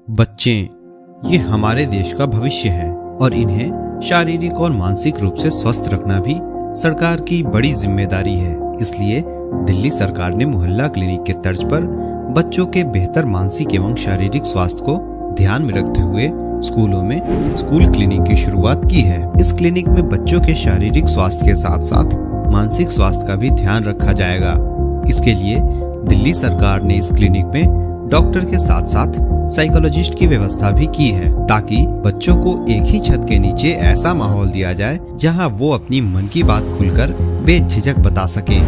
बच्चे ये हमारे देश का भविष्य है और इन्हें शारीरिक और मानसिक रूप से स्वस्थ रखना भी सरकार की बड़ी जिम्मेदारी है। इसलिए दिल्ली सरकार ने मोहल्ला क्लिनिक के तर्ज पर बच्चों के बेहतर मानसिक एवं शारीरिक स्वास्थ्य को ध्यान में रखते हुए स्कूलों में स्कूल क्लिनिक की शुरुआत की है। इस क्लिनिक में बच्चों के शारीरिक स्वास्थ्य के साथ साथ मानसिक स्वास्थ्य का भी ध्यान रखा जाएगा। इसके लिए दिल्ली सरकार ने इस क्लिनिक में डॉक्टर के साथ साथ साइकोलॉजिस्ट की व्यवस्था भी की है, ताकि बच्चों को एक ही छत के नीचे ऐसा माहौल दिया जाए जहां वो अपनी मन की बात खुलकर बेझिझक बता सके।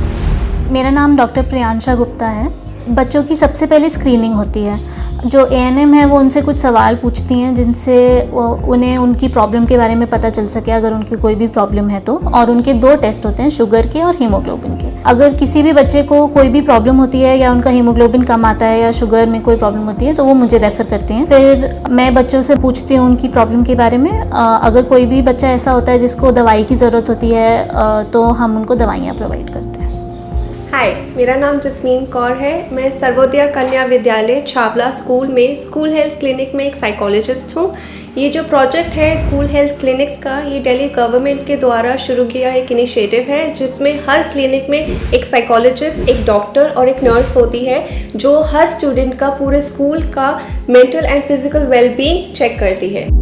मेरा नाम डॉक्टर प्रियांशा गुप्ता है। बच्चों की सबसे पहले स्क्रीनिंग होती है। जो एएनएम है वो उनसे कुछ सवाल पूछती हैं जिनसे उन्हें उनकी प्रॉब्लम के बारे में पता चल सके, अगर उनकी कोई भी प्रॉब्लम है तो। और उनके 2 टेस्ट होते हैं, शुगर के और हीमोग्लोबिन के। अगर किसी भी बच्चे को कोई भी प्रॉब्लम होती है या उनका हीमोग्लोबिन कम आता है या शुगर में कोई प्रॉब्लम होती है तो वो मुझे रेफ़र करते हैं। फिर मैं बच्चों से पूछती हूँ उनकी प्रॉब्लम के बारे में। अगर कोई भी बच्चा ऐसा होता है जिसको दवाई की ज़रूरत होती है तो हम उनको दवाइयाँ प्रोवाइड करते हैं। हाय, मेरा नाम जस्मीन कौर है। मैं सर्वोदय कन्या विद्यालय छावला स्कूल में स्कूल हेल्थ क्लिनिक में एक साइकोलॉजिस्ट हूँ। ये जो प्रोजेक्ट है स्कूल हेल्थ क्लिनिक्स का, ये दिल्ली गवर्नमेंट के द्वारा शुरू किया एक इनिशिएटिव है, जिसमें हर क्लिनिक में एक साइकोलॉजिस्ट, एक डॉक्टर और एक नर्स होती है, जो हर स्टूडेंट का, पूरे स्कूल का mental and physical wellbeing check करती है।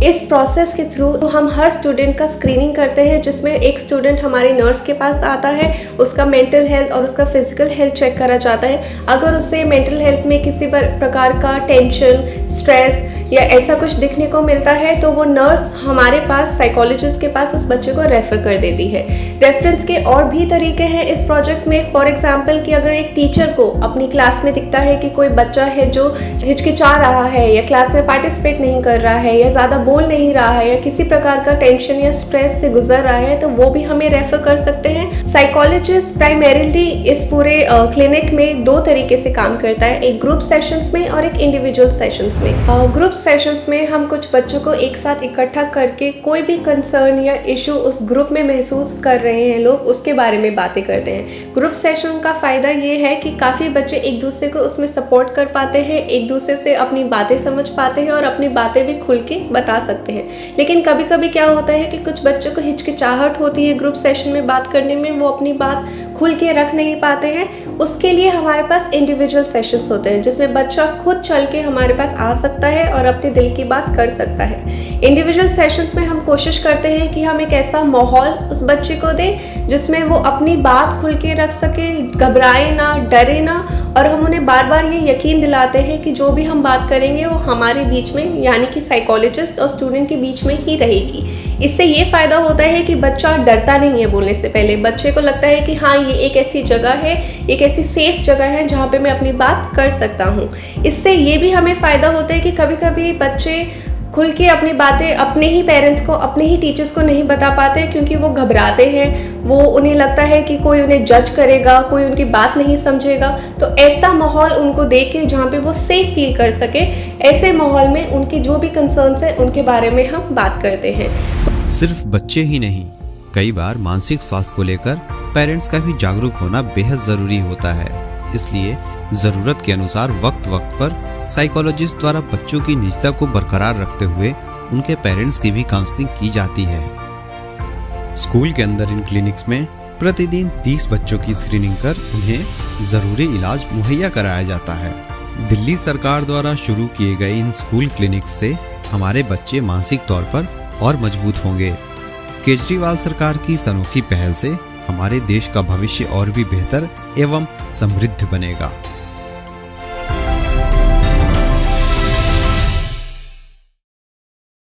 इस प्रोसेस के थ्रू हम हर स्टूडेंट का स्क्रीनिंग करते हैं, जिसमें एक स्टूडेंट हमारी नर्स के पास आता है, उसका मेंटल हेल्थ और उसका फिजिकल हेल्थ चेक करा जाता है। अगर उससे मेंटल हेल्थ में किसी प्रकार का टेंशन, स्ट्रेस या ऐसा कुछ दिखने को मिलता है तो वो नर्स हमारे पास, साइकोलॉजिस्ट के पास, उस बच्चे को रेफ़र कर देती है। रेफरेंस के और भी तरीके हैं इस प्रोजेक्ट में। फॉर एग्जांपल कि अगर एक टीचर को अपनी क्लास में दिखता है कि कोई बच्चा है जो हिचकिचा रहा है या क्लास में पार्टिसिपेट नहीं कर रहा है या ज़्यादा बोल नहीं रहा है या किसी प्रकार का टेंशन या स्ट्रेस से गुजर रहा है, तो वो भी हमें रेफ़र कर सकते हैं। साइकोलॉजिस्ट प्राइमरीली इस पूरे क्लिनिक में 2 तरीके से काम करता है, एक ग्रुप सेशंस में और एक इंडिविजुअल सेशंस में। ग्रुप सेशंस में हम कुछ बच्चों को एक साथ इकट्ठा करके कोई भी कंसर्न या इशू उस ग्रुप में महसूस कर रहे हैं लोग, उसके बारे में बातें करते हैं। ग्रुप सेशन का फ़ायदा ये है कि काफ़ी बच्चे एक दूसरे को उसमें सपोर्ट कर पाते हैं, एक दूसरे से अपनी बातें समझ पाते हैं और अपनी बातें भी खुल के बता सकते हैं। लेकिन कभी कभी क्या होता है कि कुछ बच्चों को हिचकिचाहट होती है ग्रुप सेशन में बात करने में, वो अपनी बात खुल के रख नहीं पाते हैं। उसके लिए हमारे पास इंडिविजुअल सेशंस होते हैं, जिसमें बच्चा खुद चल के हमारे पास आ सकता है और अपने दिल की बात कर सकता है। इंडिविजुअल सेशंस में हम कोशिश करते हैं कि हम एक ऐसा माहौल उस बच्चे को दें जिसमें वो अपनी बात खुल के रख सके, घबराए ना, डरे ना, और हम उन्हें बार बार ये यकीन दिलाते हैं कि जो भी हम बात करेंगे वो हमारे बीच में, यानी कि साइकोलॉजिस्ट और स्टूडेंट के बीच में ही रहेगी। इससे ये फ़ायदा होता है कि बच्चा डरता नहीं है बोलने से पहले। बच्चे को लगता है कि हाँ, ये एक ऐसी जगह है, एक ऐसी सेफ जगह है जहाँ पे मैं अपनी बात कर सकता हूँ। इससे ये भी हमें फ़ायदा होता है कि कभी कभी बच्चे खुल के अपनी बातें अपने ही पेरेंट्स को, अपने ही टीचर्स को नहीं बता पाते, क्योंकि वो घबराते हैं। वो उन्हें लगता है कि कोई उन्हें जज करेगा, कोई उनकी बात नहीं समझेगा। तो ऐसा माहौल उनको दे के जहाँ पे वो सेफ फील कर सके, ऐसे माहौल में उनकी जो भी कंसर्न्स हैं उनके बारे में हम बात करते हैं। सिर्फ बच्चे ही नहीं, कई बार मानसिक स्वास्थ्य को लेकर पेरेंट्स का भी जागरूक होना बेहद जरूरी होता है। इसलिए जरूरत के अनुसार वक्त वक्त पर साइकोलॉजिस्ट द्वारा बच्चों की निजता को बरकरार रखते हुए उनके पेरेंट्स की भी काउंसलिंग की जाती है। स्कूल के अंदर इन क्लिनिक्स में प्रतिदिन 30 बच्चों की स्क्रीनिंग कर उन्हें जरूरी इलाज मुहैया कराया जाता है। दिल्ली सरकार द्वारा शुरू किए गए इन स्कूल क्लिनिक्स से हमारे बच्चे मानसिक तौर पर और मजबूत होंगे। केजरीवाल सरकार की इस अनोखी पहल से हमारे देश का भविष्य और भी बेहतर एवं समृद्ध बनेगा।